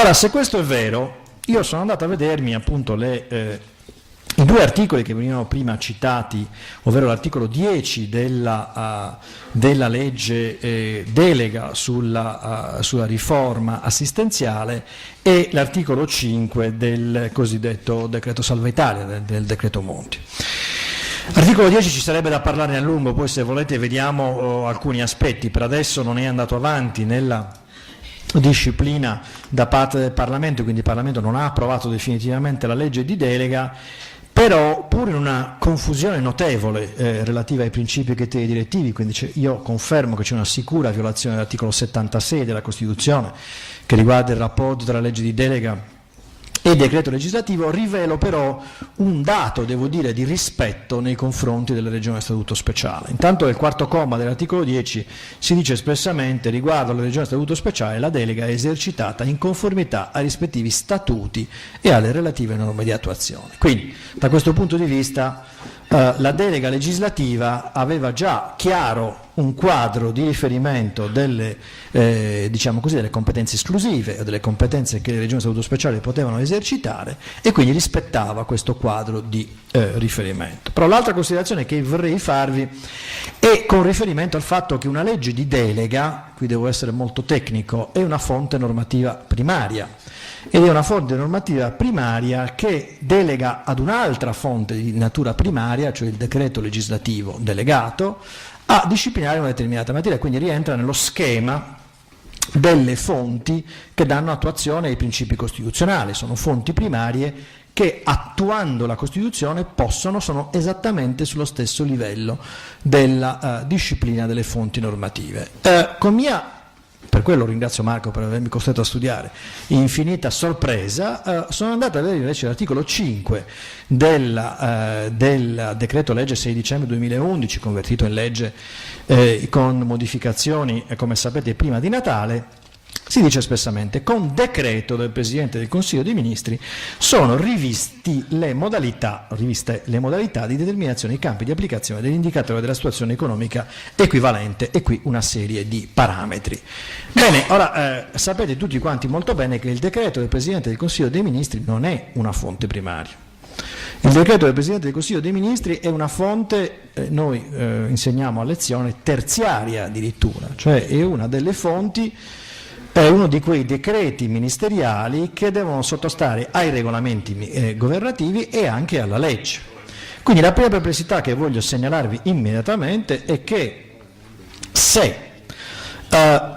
Ora, se questo è vero, io sono andato a vedermi appunto i due articoli che venivano prima citati, ovvero l'articolo 10 della legge delega sulla riforma assistenziale e l'articolo 5 del cosiddetto decreto Salva Italia, del decreto Monti. Articolo 10 ci sarebbe da parlarne a lungo, poi se volete vediamo alcuni aspetti. Per adesso non è andato avanti nella disciplina da parte del Parlamento, quindi il Parlamento non ha approvato definitivamente la legge di delega, però pur in una confusione notevole relativa ai principi e criteri direttivi, quindi io confermo che c'è una sicura violazione dell'articolo 76 della Costituzione che riguarda il rapporto tra legge di delega e decreto legislativo, rivelo però un dato, devo dire, di rispetto nei confronti delle regioni a statuto speciale. Intanto nel quarto comma dell'articolo 10 si dice espressamente: riguardo alle regioni a statuto speciale la delega è esercitata in conformità ai rispettivi statuti e alle relative norme di attuazione. Quindi da questo punto di vista la delega legislativa aveva già chiaro un quadro di riferimento delle, diciamo così, delle competenze esclusive o delle competenze che le regioni a statuto speciale potevano esercitare e quindi rispettava questo quadro di riferimento. Però l'altra considerazione che vorrei farvi è con riferimento al fatto che una legge di delega, qui devo essere molto tecnico, è una fonte normativa primaria. Ed è una fonte normativa primaria che delega ad un'altra fonte di natura primaria, cioè il decreto legislativo delegato, a disciplinare una determinata materia, quindi rientra nello schema delle fonti che danno attuazione ai principi costituzionali. Sono fonti primarie che, attuando la Costituzione, sono esattamente sullo stesso livello della disciplina delle fonti normative. Per quello ringrazio Marco per avermi costretto a studiare, infinita sorpresa, sono andato a vedere invece l'articolo 5 del decreto legge 6 dicembre 2011, convertito in legge con modificazioni, come sapete, prima di Natale. Si dice espressamente: con decreto del Presidente del Consiglio dei Ministri sono riviste le modalità di determinazione dei campi di applicazione dell'indicatore della situazione economica equivalente, e qui una serie di parametri. Bene, ora sapete tutti quanti molto bene che il decreto del Presidente del Consiglio dei Ministri non è una fonte primaria. Il decreto del Presidente del Consiglio dei Ministri è una fonte, noi insegniamo a lezione, terziaria addirittura, cioè è una delle fonti. È uno di quei decreti ministeriali che devono sottostare ai regolamenti governativi e anche alla legge. Quindi la prima perplessità che voglio segnalarvi immediatamente è che se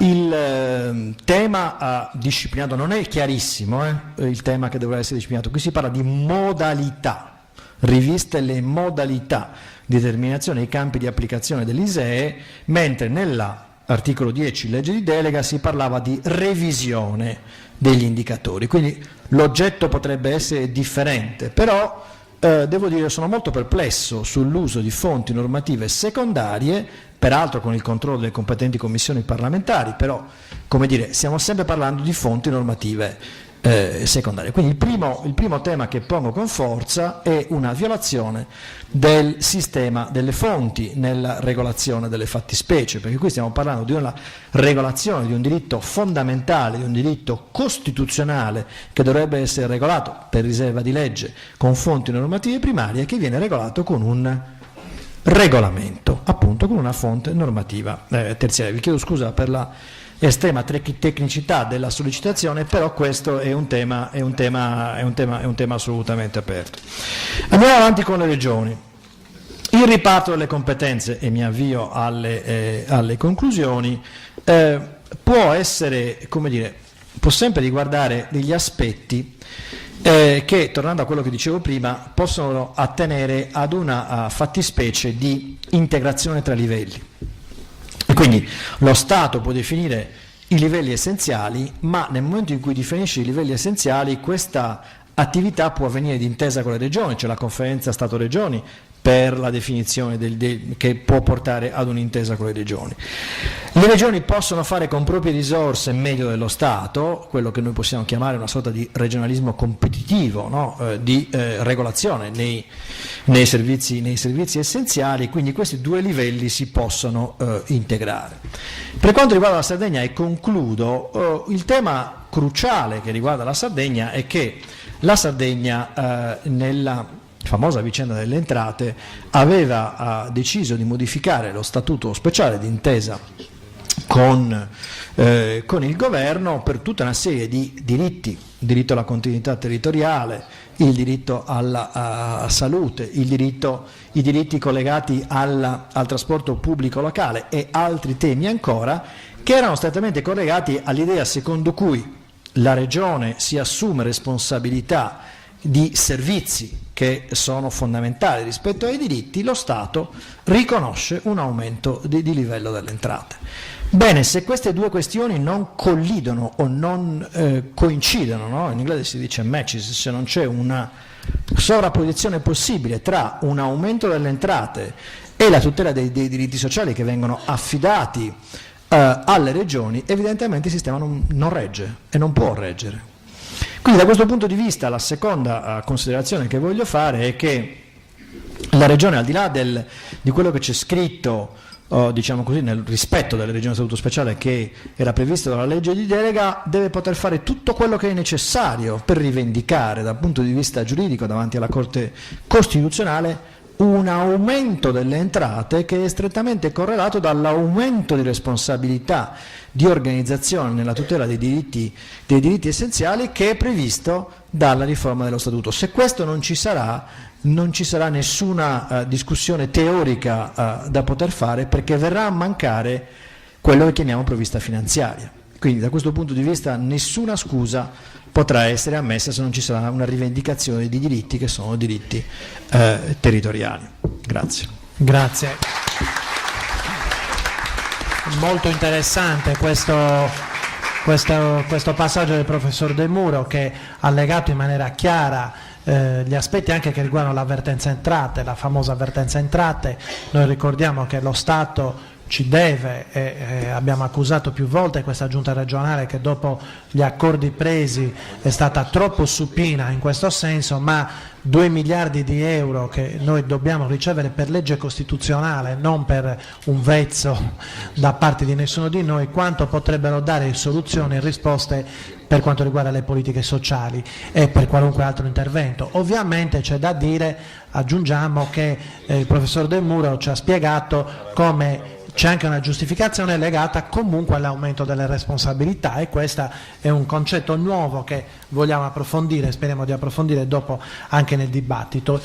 il tema disciplinato non è chiarissimo, il tema che dovrà essere disciplinato, qui si parla di modalità, riviste le modalità di determinazione dei campi di applicazione dell'ISEE, mentre nell'articolo 10, legge di delega, si parlava di revisione degli indicatori, quindi l'oggetto potrebbe essere differente, però devo dire sono molto perplesso sull'uso di fonti normative secondarie, peraltro con il controllo delle competenti commissioni parlamentari, però come dire, stiamo sempre parlando di fonti normative secondarie. Quindi il primo tema che pongo con forza è una violazione del sistema delle fonti nella regolazione delle fattispecie, perché qui stiamo parlando di una regolazione di un diritto fondamentale, di un diritto costituzionale che dovrebbe essere regolato per riserva di legge con fonti normative primarie, che viene regolato con un regolamento, appunto con una fonte normativa terziaria. Vi chiedo scusa per la estrema tecnicità della sollecitazione, però questo è un tema assolutamente aperto. Andiamo avanti con le regioni. Il riparto delle competenze, e mi avvio alle conclusioni, può essere, come dire, può sempre riguardare degli aspetti che, tornando a quello che dicevo prima, possono attenere ad una fattispecie di integrazione tra livelli. E quindi lo Stato può definire i livelli essenziali, ma nel momento in cui definisce i livelli essenziali, questa attività può avvenire d'intesa con le regioni, c'è la conferenza Stato-Regioni per la definizione che può portare ad un'intesa con le regioni. Le regioni possono fare con proprie risorse meglio dello Stato, quello che noi possiamo chiamare una sorta di regionalismo competitivo, no? Di regolazione nei servizi essenziali, quindi questi due livelli si possono integrare. Per quanto riguarda la Sardegna, e concludo, il tema cruciale che riguarda la Sardegna è che la Sardegna nella famosa vicenda delle entrate aveva deciso di modificare lo statuto speciale d'intesa con il governo per tutta una serie di diritti, il diritto alla continuità territoriale, il diritto alla salute, i diritti collegati al trasporto pubblico locale e altri temi ancora, che erano strettamente collegati all'idea secondo cui la Regione si assume responsabilità di servizi che sono fondamentali rispetto ai diritti, lo Stato riconosce un aumento di livello delle entrate. Bene, se queste due questioni non collidono o non coincidono, no? In inglese si dice matches, se non c'è una sovrapposizione possibile tra un aumento delle entrate e la tutela dei diritti sociali che vengono affidati alle regioni, evidentemente il sistema non regge e non può reggere. Quindi da questo punto di vista la seconda considerazione che voglio fare è che la Regione, al di là di quello che c'è scritto, diciamo così, nel rispetto delle regioni a statuto speciale che era previsto dalla legge di delega, deve poter fare tutto quello che è necessario per rivendicare dal punto di vista giuridico davanti alla Corte Costituzionale un aumento delle entrate che è strettamente correlato dall'aumento di responsabilità di organizzazione nella tutela dei diritti essenziali che è previsto dalla riforma dello Statuto. Se questo non ci sarà nessuna discussione teorica da poter fare, perché verrà a mancare quello che chiamiamo provvista finanziaria. Quindi da questo punto di vista nessuna scusa potrà essere ammessa se non ci sarà una rivendicazione di diritti che sono diritti territoriali. Grazie. Grazie. Molto interessante questo passaggio del professor De Muro, che ha legato in maniera chiara gli aspetti anche che riguardano l'avvertenza entrate, la famosa avvertenza entrate. Noi ricordiamo che lo Stato ci deve, e abbiamo accusato più volte questa giunta regionale che dopo gli accordi presi è stata troppo supina in questo senso, ma 2 miliardi di euro che noi dobbiamo ricevere per legge costituzionale, non per un vezzo da parte di nessuno di noi, quanto potrebbero dare soluzioni e risposte per quanto riguarda le politiche sociali e per qualunque altro intervento. Ovviamente c'è da dire, aggiungiamo che il professor De Muro ci ha spiegato come c'è anche una giustificazione legata comunque all'aumento delle responsabilità, e questo è un concetto nuovo che vogliamo approfondire, speriamo di approfondire dopo anche nel dibattito.